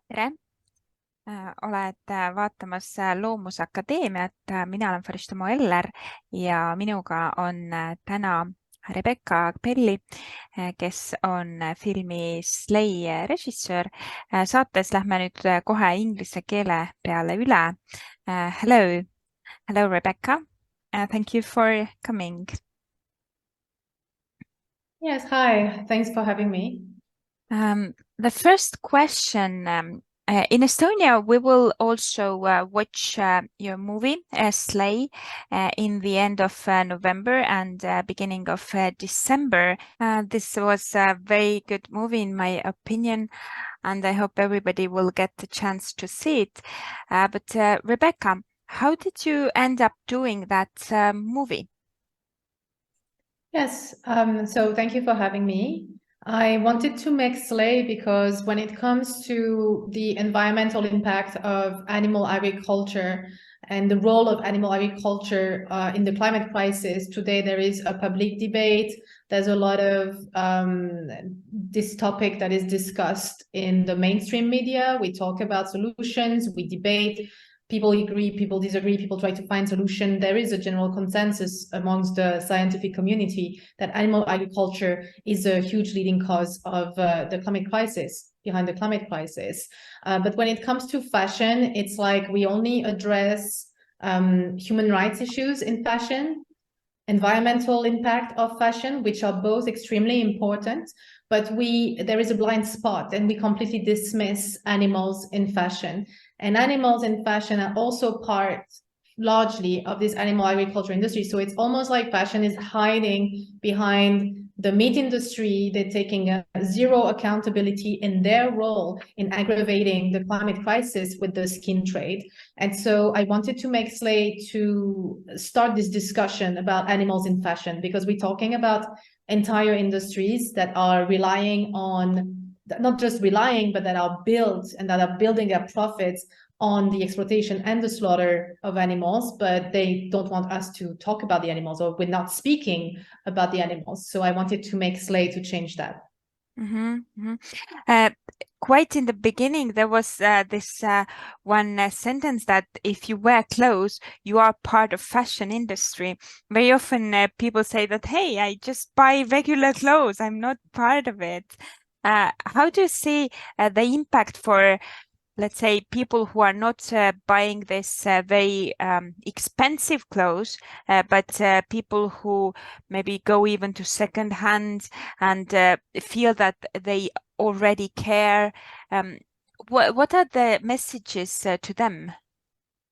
tere! Oled vaatamas Loomus Akadeemiat. Mina olen Faristamo Eller ja minuga on täna Rebecca Cappelli, kes on filmi Slay režissöör. Saates lähme nüüd kohe inglise keele peale üle. Hello Rebecca. Thank you for coming. Yes, hi. Thanks for having me. The first question, in Estonia, we will also watch your movie, Slay, in the end of November and beginning of December. This was a very good movie, in my opinion, and I hope everybody will get the chance to see it. But Rebecca, how did you end up doing that movie? Yes, so thank you for having me. I wanted to make Slay because when it comes to the environmental impact of animal agriculture and the role of animal agriculture in the climate crisis, today there is a public debate. There's a lot of this topic that is discussed in the mainstream media. We talk about solutions, we debate. People agree, people disagree, people try to find solution. There is a general consensus amongst the scientific community that animal agriculture is a huge leading cause of the climate crisis, behind the climate crisis. But when it comes to fashion, it's like we only address human rights issues in fashion, environmental impact of fashion, which are both extremely important, but there is a blind spot and we completely dismiss animals in fashion. And animals in fashion are also part largely of this animal agriculture industry. So it's almost like fashion is hiding behind the meat industry. They're taking a zero accountability in their role in aggravating the climate crisis with the skin trade. And so I wanted to make Slay to start this discussion about animals in fashion, because we're talking about entire industries that are relying on, not just relying, but that are built and that are building their profits on the exploitation and the slaughter of animals, but they don't want us to talk about the animals, or we're not speaking about the animals. So I wanted to make Slay to change that. Quite in the beginning, there was this one sentence that if you wear clothes, you are part of fashion industry. Very often people say that, hey, I just buy regular clothes. I'm not part of it. How do you see the impact for, let's say, people who are not buying this very expensive clothes, but people who maybe go even to second hand and feel that they already care? What are the messages to them?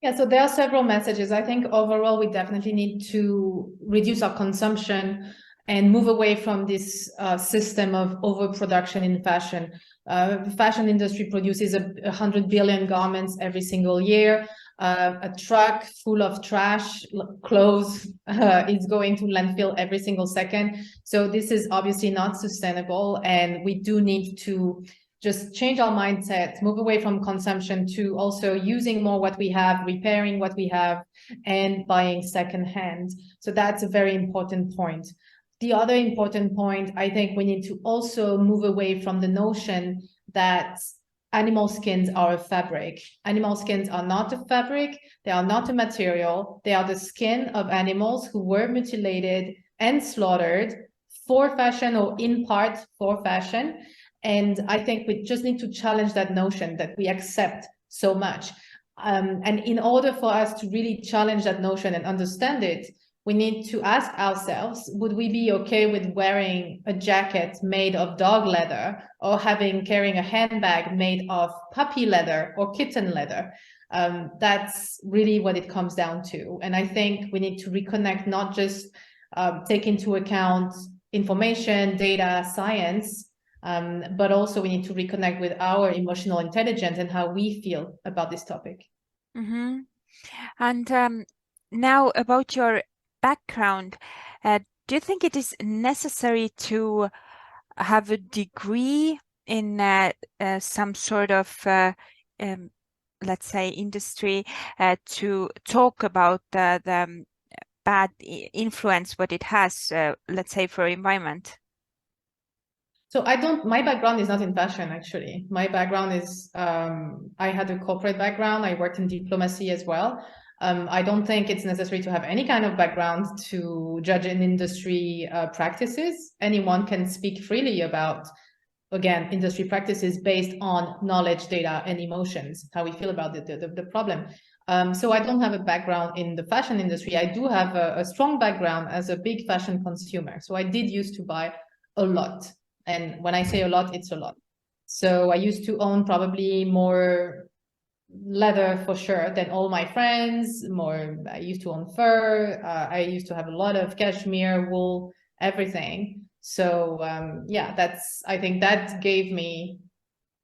Yeah, so there are several messages. I think overall, we definitely need to reduce our consumption and move away from this system of overproduction in fashion. The fashion industry produces 100 billion garments every single year. A truck full of trash clothes is going to landfill every single second. So this is obviously not sustainable, and we do need to just change our mindset, move away from consumption to also using more what we have, repairing what we have, and buying secondhand. So that's a very important point. The other important point, I think we need to also move away from the notion that animal skins are a fabric. Animal skins are not a fabric. They are not a material. They are the skin of animals who were mutilated and slaughtered for fashion, or in part for fashion. And I think we just need to challenge that notion that we accept so much. And in order for us to really challenge that notion and understand it, we need to ask ourselves, would we be okay with wearing a jacket made of dog leather, or carrying a handbag made of puppy leather or kitten leather? That's really what it comes down to. And I think we need to reconnect, not just take into account information, data, science, but also we need to reconnect with our emotional intelligence and how we feel about this topic. And now about your background, do you think it is necessary to have a degree in some sort of, let's say, industry to talk about the bad influence what it has, let's say, for environment? So my background is not in fashion, actually. My background is, I had a corporate background. I worked in diplomacy as well. I don't think it's necessary to have any kind of background to judge an industry practices. Anyone can speak freely about, again, industry practices based on knowledge, data, and emotions, how we feel about the problem. So I don't have a background in the fashion industry. I do have a strong background as a big fashion consumer. So I did used to buy a lot. And when I say a lot, it's a lot. So I used to own probably more leather for sure than all my friends. I used to own fur. I used to have a lot of cashmere, wool, everything. So yeah, I think that gave me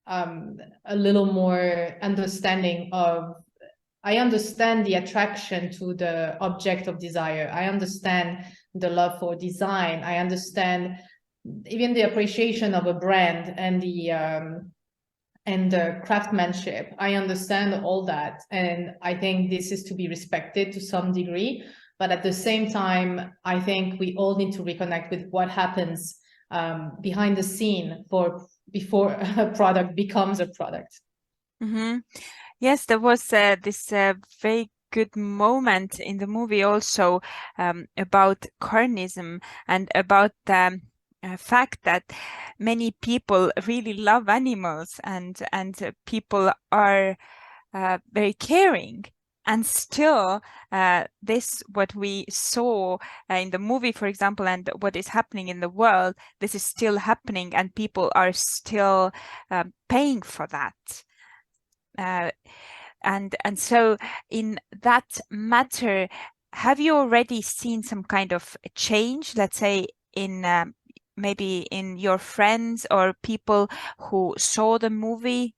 a little more understanding of, I understand the attraction to the object of desire. I understand the love for design. I understand even the appreciation of a brand and the craftsmanship. I understand all that. And I think this is to be respected to some degree. But at the same time, I think we all need to reconnect with what happens behind the scene before a product becomes a product. Mm-hmm. Yes, there was this very good moment in the movie also about carnism and about the fact that many people really love animals and people are very caring. And still, what we saw in the movie, for example, and what is happening in the world, this is still happening, and people are still paying for that. And so in that matter, have you already seen some kind of change, let's say, in maybe in your friends or people who saw the movie?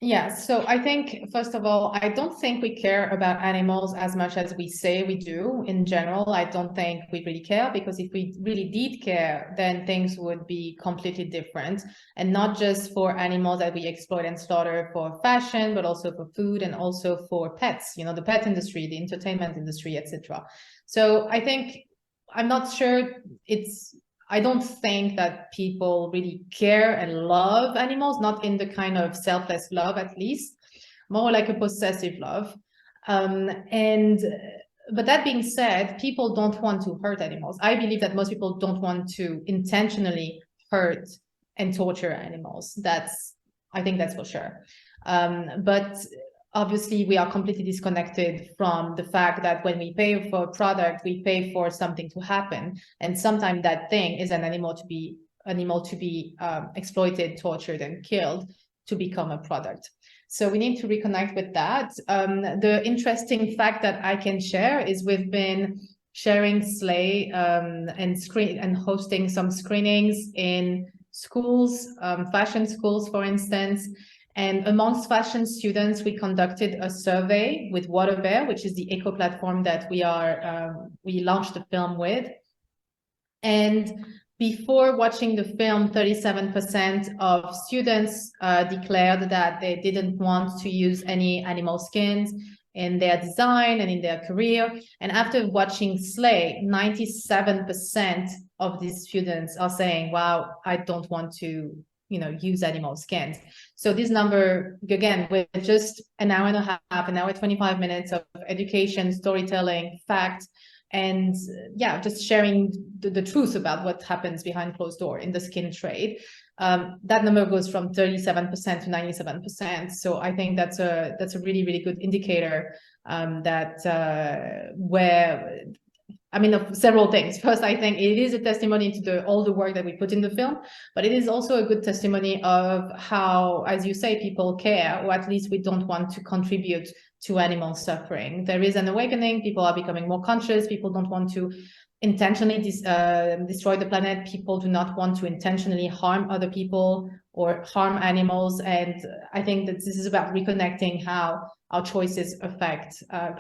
Yeah, so I think, first of all, I don't think we care about animals as much as we say we do. In general, I don't think we really care, because if we really did care, then things would be completely different. And not just for animals that we exploit and slaughter for fashion, but also for food and also for pets, you know, the pet industry, the entertainment industry, etc. So I think, I'm not sure I don't think that people really care and love animals, not in the kind of selfless love, at least, more like a possessive love. But that being said, people don't want to hurt animals. I believe that most people don't want to intentionally hurt and torture animals. I think that's for sure. But obviously, we are completely disconnected from the fact that when we pay for a product, we pay for something to happen. And sometimes that thing is an animal to be exploited, tortured, and killed to become a product. So we need to reconnect with that. The interesting fact that I can share is we've been sharing Slay and hosting some screenings in schools, fashion schools, for instance. And amongst fashion students, we conducted a survey with Waterbear, which is the eco platform that we launched the film with. And before watching the film, 37% of students declared that they didn't want to use any animal skins in their design and in their career. And after watching Slay, 97% of these students are saying, wow, I don't want to use animal skins. So this number, again, with just an hour and a half, an hour, 25 minutes of education, storytelling, facts, and yeah, just sharing the truth about what happens behind closed door in the skin trade. That number goes from 37% to 97%. So I think that's a really, really good indicator of several things. First, I think it is a testimony to all the work that we put in the film, but it is also a good testimony of how, as you say, people care, or at least we don't want to contribute to animal suffering. There is an awakening. People are becoming more conscious. People don't want to intentionally destroy the planet. People do not want to intentionally harm other people or harm animals. And I think that this is about reconnecting how our choices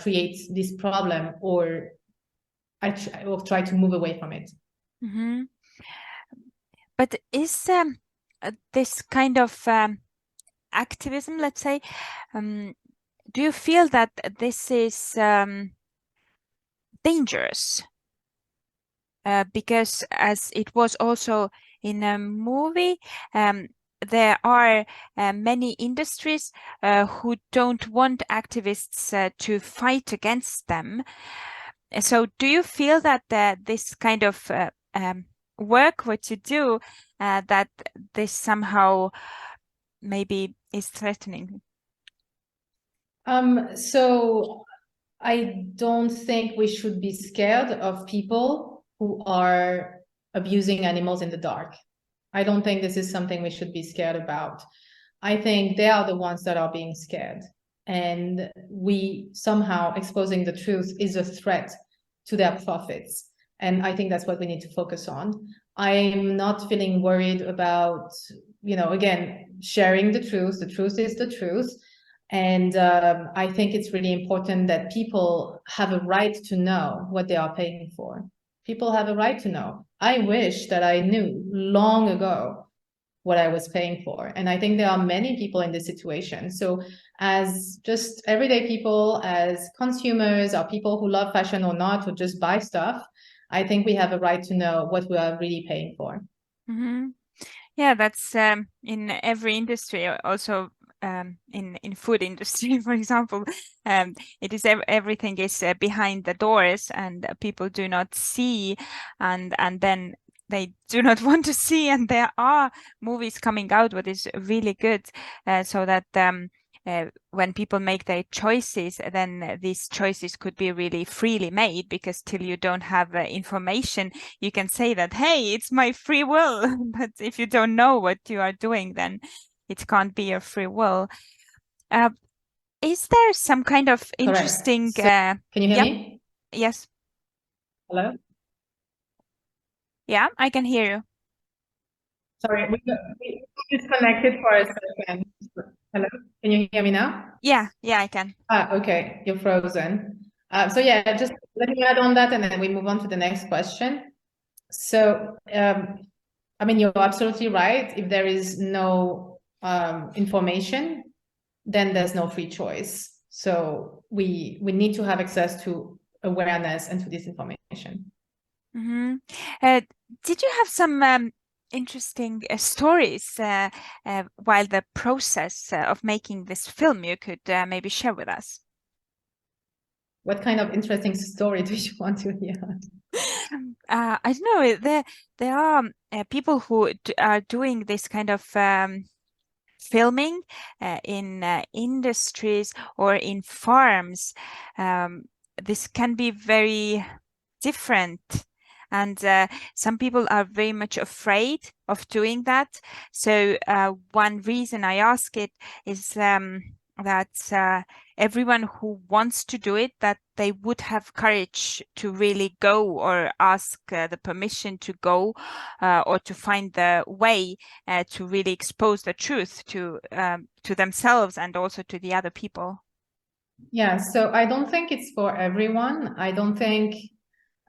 create this problem, or I will try to move away from it. Mm-hmm. But is this kind of activism, let's say, do you feel that this is dangerous? Because as it was also in a movie, there are many industries who don't want activists to fight against them. So do you feel that this kind of work, what you do, that this somehow maybe is threatening? So I don't think we should be scared of people who are abusing animals in the dark. I don't think this is something we should be scared about. I think they are the ones that are being scared. And we somehow exposing the truth is a threat to their profits. And I think that's what we need to focus on. I'm not feeling worried about, again, sharing the truth. The truth is the truth. And I think it's really important that people have a right to know what they are paying for. People have a right to know. I wish that I knew long ago what I was paying for. And I think there are many people in this situation. So as just everyday people, as consumers, or people who love fashion or not, who just buy stuff, I think we have a right to know what we are really paying for. Mm-hmm. Yeah, that's in every industry, also in food industry, for example. It is everything is behind the doors, and people do not see, and then they do not want to see. And there are movies coming out, what is really good, so that when people make their choices, then these choices could be really freely made, because till you don't have information, you can say that, hey, it's my free will. But if you don't know what you are doing, then it can't be your free will. Is there some kind of interesting... So, can you hear me? Yes. Hello? Yeah, I can hear you. Sorry, we disconnected for a second. Hello, can you hear me now? Yeah, I can. Okay, you're frozen. So yeah, just let me add on that, and then we move on to the next question. So, I mean, you're absolutely right. If there is no information, then there's no free choice. So we need to have access to awareness and to this information. Mm-hmm. Did you have some interesting stories while the process of making this film you could maybe share with us? What kind of interesting story do you want to hear? I don't know. There are people who are doing this kind of filming in industries or in farms. This can be very different. And some people are very much afraid of doing that. So one reason I ask it is that everyone who wants to do it, that they would have courage to really go, or ask the permission to go, or to find the way to really expose the truth to themselves and also to the other people. Yeah, so I don't think it's for everyone. I don't think,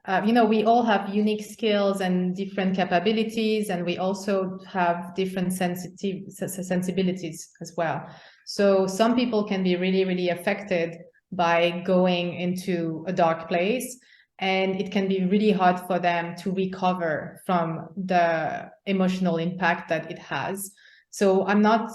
we all have unique skills and different capabilities, and we also have different sensibilities as well. So some people can be really, really affected by going into a dark place, and it can be really hard for them to recover from the emotional impact that it has. So I'm not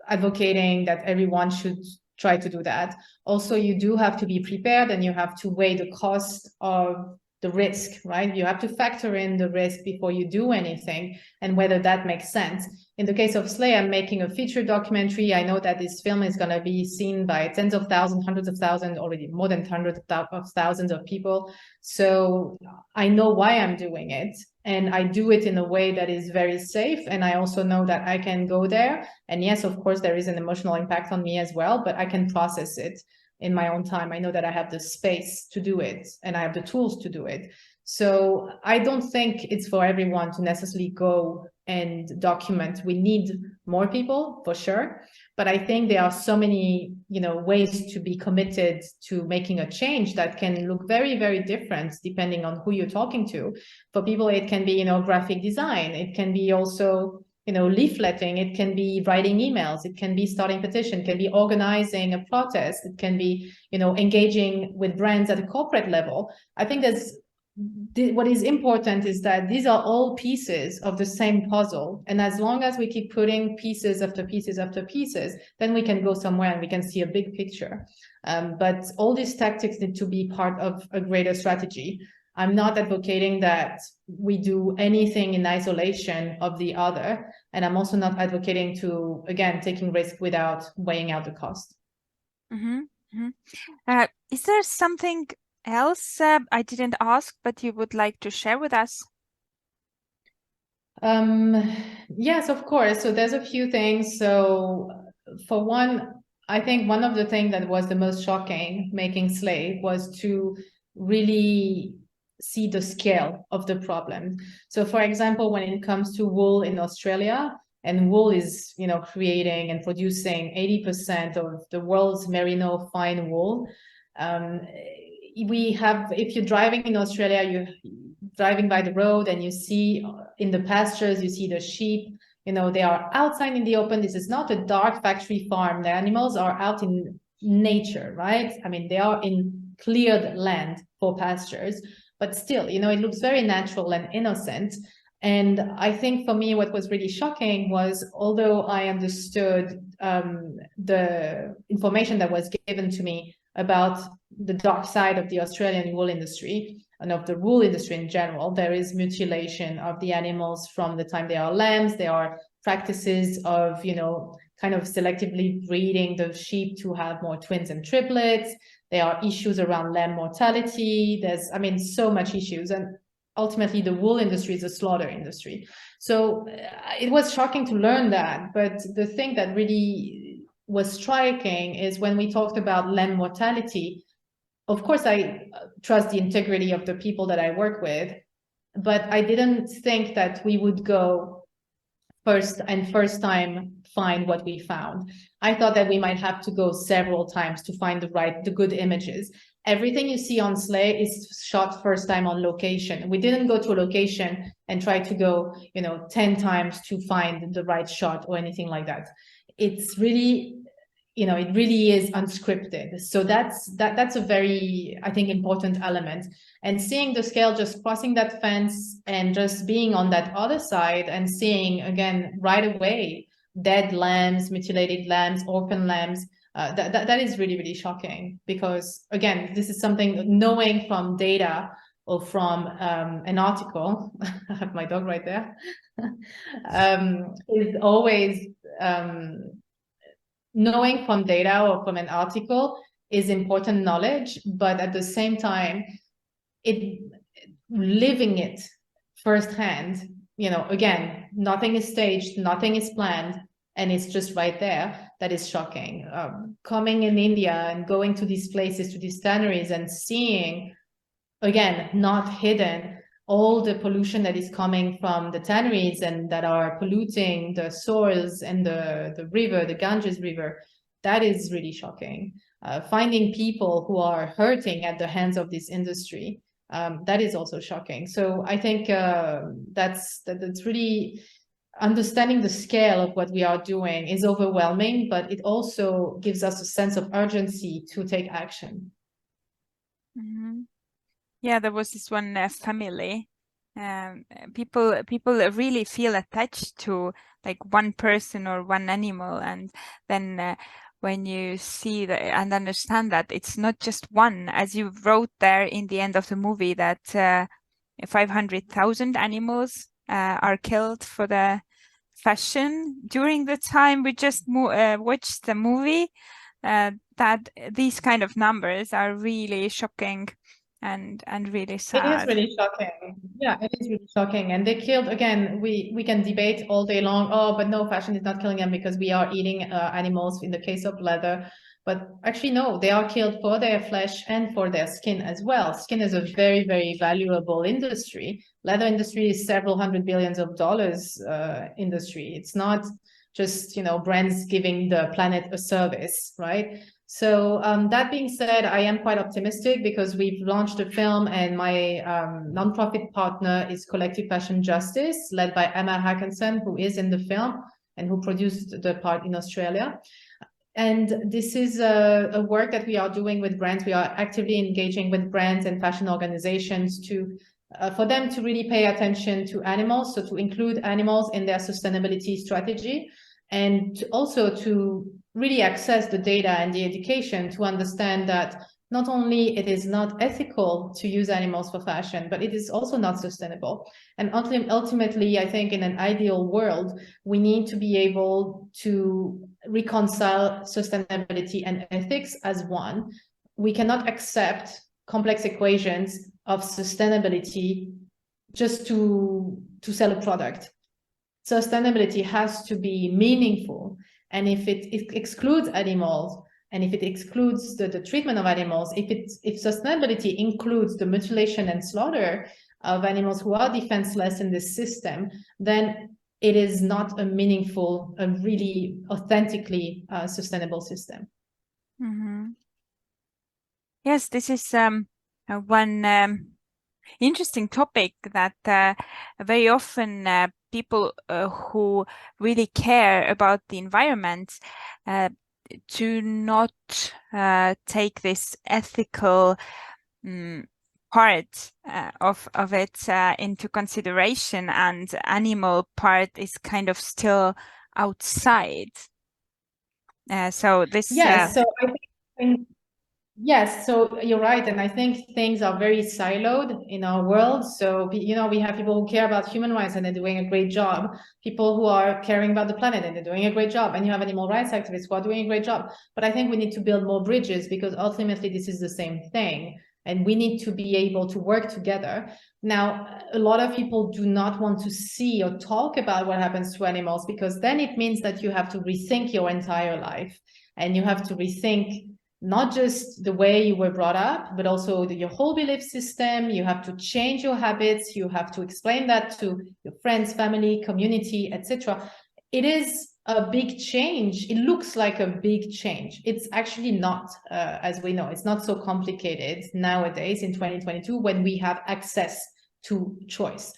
advocating that everyone should try to do that. Also, you do have to be prepared, and you have to weigh the cost of the risk, right? You have to factor in the risk before you do anything, and whether that makes sense. In the case of Slay, I'm making a feature documentary. I know that this film is going to be seen by tens of thousands, hundreds of thousands, already more than hundreds of thousands of people. So I know why I'm doing it, and I do it in a way that is very safe. And I also know that I can go there. And yes, of course, there is an emotional impact on me as well, but I can process it in my own time. I know that I have the space to do it, and I have the tools to do it. So I don't think it's for everyone to necessarily go and document. We need more people for sure, but I think there are so many, ways to be committed to making a change that can look very, very different depending on who you're talking to. For people, it can be, graphic design. It can be also, leafletting. It can be writing emails. It can be starting petition. It can be organizing a protest. It can be, engaging with brands at a corporate level. I think there's what is important is that these are all pieces of the same puzzle. And as long as we keep putting pieces after pieces after pieces, then we can go somewhere and we can see a big picture. But all these tactics need to be part of a greater strategy. I'm not advocating that we do anything in isolation of the other. And I'm also not advocating to, again, taking risk without weighing out the cost. Mm-hmm. Mm-hmm. Is there something else I didn't ask, but you would like to share with us? Yes, of course. So there's a few things. So for one, I think one of the things that was the most shocking making Slave was to really see the scale of the problem. So for example, when it comes to wool in Australia, and wool is, you know, creating and producing 80% of the world's merino fine wool. We have, if you're driving in Australia, you're driving by the road and you see in the pastures, you see the sheep, you know, they are outside in the open. This is not a dark factory farm. The animals are out in nature, right? I mean, they are in cleared land for pastures, but still, you know, it looks very natural and innocent. And I think for me, what was really shocking was, although I understood the information that was given to me about the dark side of the Australian wool industry and of the wool industry in general, there is mutilation of the animals from the time they are lambs. There are practices of, you know, kind of selectively breeding the sheep to have more twins and triplets. There are issues around lamb mortality. There's, I mean, so much issues. And ultimately, the wool industry is a slaughter industry. So it was shocking to learn that. But the thing that really was striking is when we talked about lamb mortality. Of course, I trust the integrity of the people that I work with, but I didn't think that we would go first time find what we found. I thought that we might have to go several times to find the good images. Everything you see on Slay is shot first time on location. We didn't go to a location and try to go, you know, 10 times to find the right shot or anything like that. It's really, you know, it really is unscripted. So that's a very, I think, important element. And seeing the scale, just crossing that fence and just being on that other side and seeing, again, right away, dead lambs, mutilated lambs, orphan lambs, that is really, really shocking, because, again, this is something knowing from data or from an article, I have my dog right there, is always, knowing from data or from an article is important knowledge, but at the same time, living it firsthand, you know, again, nothing is staged, nothing is planned, and it's just right there. That is shocking. Coming in India and going to these places, to these tanneries, and seeing, again, not hidden, all the pollution that is coming from the tanneries and that are polluting the soils and the river, the Ganges River, that is really shocking. Finding people who are hurting at the hands of this industry, that is also shocking. So I think that's really, understanding the scale of what we are doing is overwhelming, but it also gives us a sense of urgency to take action. Mm-hmm. Yeah, there was this one family. People really feel attached to like one person or one animal, and then when you see that and understand that it's not just one, as you wrote there in the end of the movie, that 500,000 animals are killed for the fashion during the time we just watched the movie. That these kind of numbers are really shocking and really sad. It is really shocking. Yeah, it is really shocking. And they killed, again, we can debate all day long, oh, but no, fashion is not killing them because we are eating animals in the case of leather. But actually, no, they are killed for their flesh and for their skin as well. Skin is a very, very valuable industry. Leather industry is several $100 billion industry. It's not just, you know, brands giving the planet a service, right? So that being said, I am quite optimistic because we've launched a film, and my nonprofit partner is Collective Fashion Justice, led by Emma Hackinson, who is in the film and who produced the part in Australia. And this is a work that we are doing with brands. We are actively engaging with brands and fashion organizations to for them to really pay attention to animals, so to include animals in their sustainability strategy, and also to really access the data and the education to understand that not only it is not ethical to use animals for fashion, but it is also not sustainable. And ultimately, I think in an ideal world, we need to be able to reconcile sustainability and ethics as one. We cannot accept complex equations of sustainability just to sell a product. Sustainability has to be meaningful. And if it excludes animals, and if it excludes the treatment of animals, if sustainability includes the mutilation and slaughter of animals who are defenseless in this system, then it is not a meaningful, a really authentically sustainable system. Mm-hmm. Yes, this is one interesting topic that very often people who really care about the environment do not take this ethical part of it into consideration, and animal part is kind of still outside. So this yes, so I think yes, so you're right, and I think things are very siloed in our world. So we have people who care about human rights and they're doing a great job, people who are caring about the planet and they're doing a great job, and you have animal rights activists who are doing a great job. But I think we need to build more bridges, because ultimately this is the same thing, and we need to be able to work together. Now, a lot of people do not want to see or talk about what happens to animals, because then it means that you have to rethink your entire life, and you have to rethink not just the way you were brought up, but also your whole belief system. You have to change your habits. You have to explain that to your friends, family, community, etc. It is a big change. It looks like a big change. It's actually not, as we know, it's not so complicated nowadays in 2022 when we have access to choice.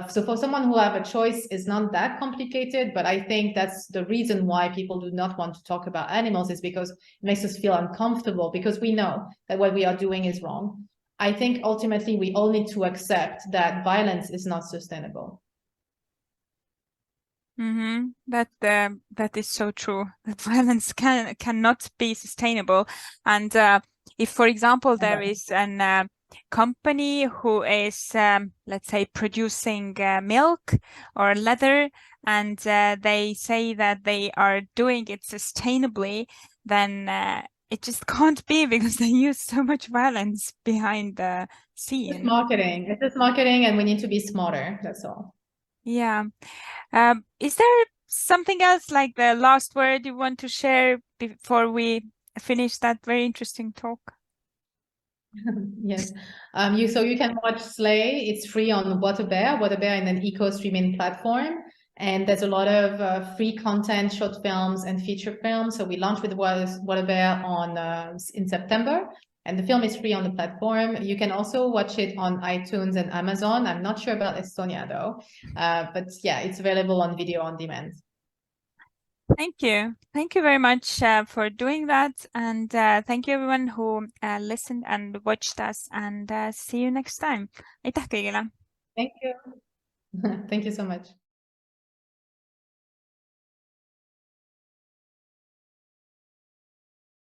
So for someone who have a choice, is not that complicated, but I think that's the reason why people do not want to talk about animals, is because it makes us feel uncomfortable, because we know that what we are doing is wrong. I think ultimately we all need to accept that violence is not sustainable. Mm-hmm. That is so true. That violence cannot be sustainable. And if, for example, there is an company who is, let's say, producing milk or leather, and they say that they are doing it sustainably, then it just can't be, because they use so much violence behind the scene. It's marketing. It's just marketing, and we need to be smarter. That's all. Yeah. Is there something else, like the last word you want to share before we finish that very interesting talk? Yes. So you can watch Slay. It's free on Waterbear in an eco-streaming platform. And there's a lot of free content, short films and feature films. So we launched with Waterbear in September, and the film is free on the platform. You can also watch it on iTunes and Amazon. I'm not sure about Estonia though, but yeah, it's available on video on demand. Thank you. Thank you very much for doing that. And thank you everyone who listened and watched us, and see you next time. Aitäh kõigile. Thank you. Thank you so much.